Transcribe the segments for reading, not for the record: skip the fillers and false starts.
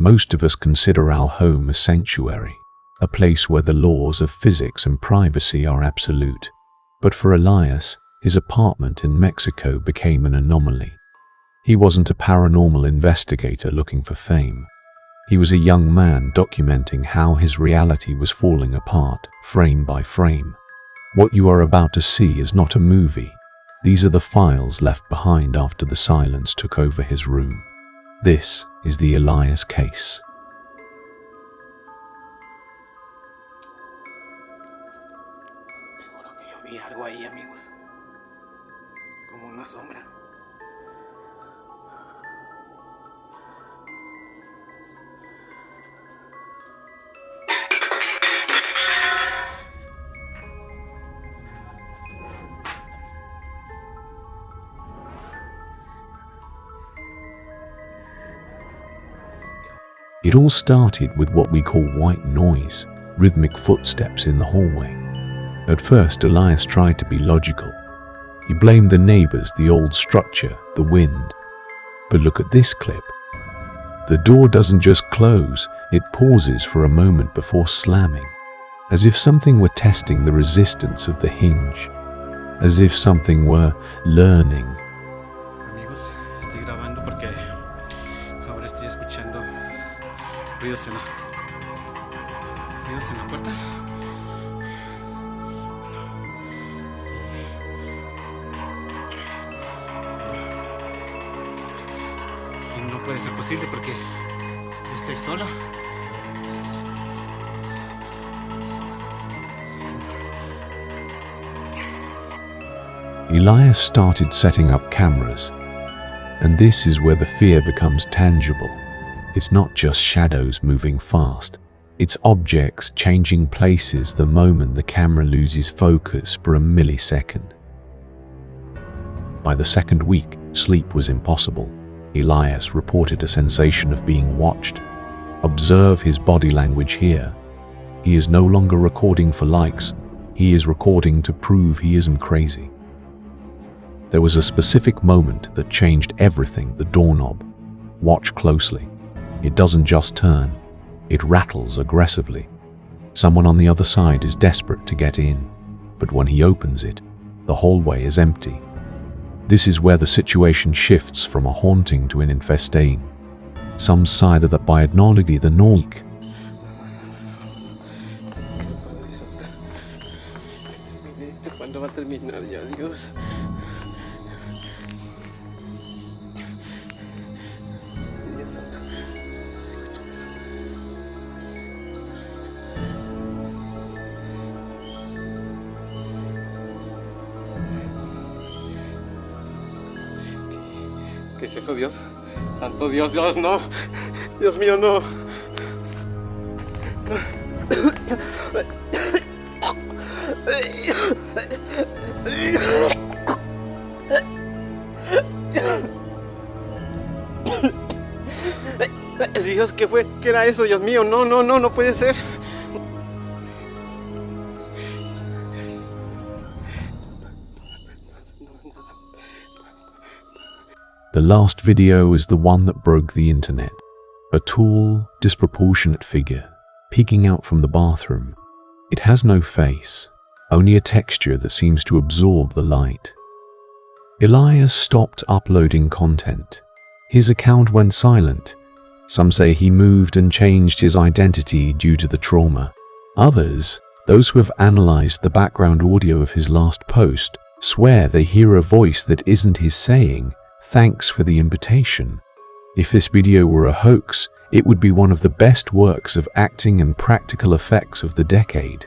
Most of us consider our home a sanctuary, a place where the laws of physics and privacy are absolute. But for Elias, his apartment in Mexico became an anomaly. He wasn't a paranormal investigator looking for fame. He was a young man documenting how his reality was falling apart, frame by frame. What you are about to see is not a movie. These are the files left behind after the silence took over his room. This is the Elias case. Seguro que yo vi algo ahí, amigos. Como una sombra. It all started with what we call white noise, rhythmic footsteps in the hallway. At first, Elias tried to be logical. He blamed the neighbors, the old structure, the wind. But look at this clip. The door doesn't just close, it pauses for a moment before slamming, as if something were testing the resistance of the hinge, as if something were learning. Amigos, estoy grabando porque ahora estoy escuchando ruidos en la puerta. Y no puede ser posible porque estoy solo. Elias started setting up cameras, and this is where the fear becomes tangible. It's not just shadows moving fast, it's objects changing places the moment the camera loses focus for a millisecond. By the second week, sleep was impossible. Elias reported a sensation of being watched. Observe his body language here. He is no longer recording for likes, he is recording to prove he isn't crazy. There was a specific moment that changed everything: the doorknob. Watch closely. It doesn't just turn, it rattles aggressively. Someone on the other side is desperate to get in, but when he opens it, the hallway is empty. This is where the situation shifts from a haunting to an infestation. Some side of the biodnology, the noik. ¿Cuándo va a terminar ya, Dios? Dios santo. ¿Qué es eso, Dios? Santo Dios, Dios, no. Dios mío, no. Dios, ¿qué fue? ¿Qué era eso? Dios mío, no, no, no, no puede ser. The last video is the one that broke the internet. A tall, disproportionate figure, peeking out from the bathroom. It has no face, only a texture that seems to absorb the light. Elias stopped uploading content. His account went silent. Some say he moved and changed his identity due to the trauma. Others, those who have analyzed the background audio of his last post, swear they hear a voice that isn't his saying, "Thanks for the invitation." If this video were a hoax, it would be one of the best works of acting and practical effects of the decade.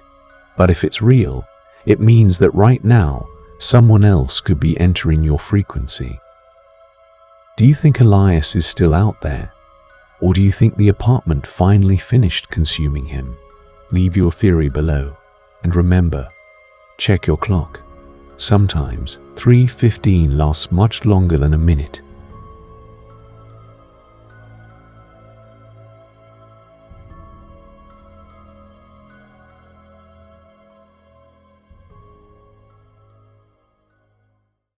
But if it's real, it means that right now, someone else could be entering your frequency. Do you think Elias is still out there? Or do you think the apartment finally finished consuming him? Leave your theory below. And remember, check your clock. Sometimes 3:15 lasts much longer than a minute.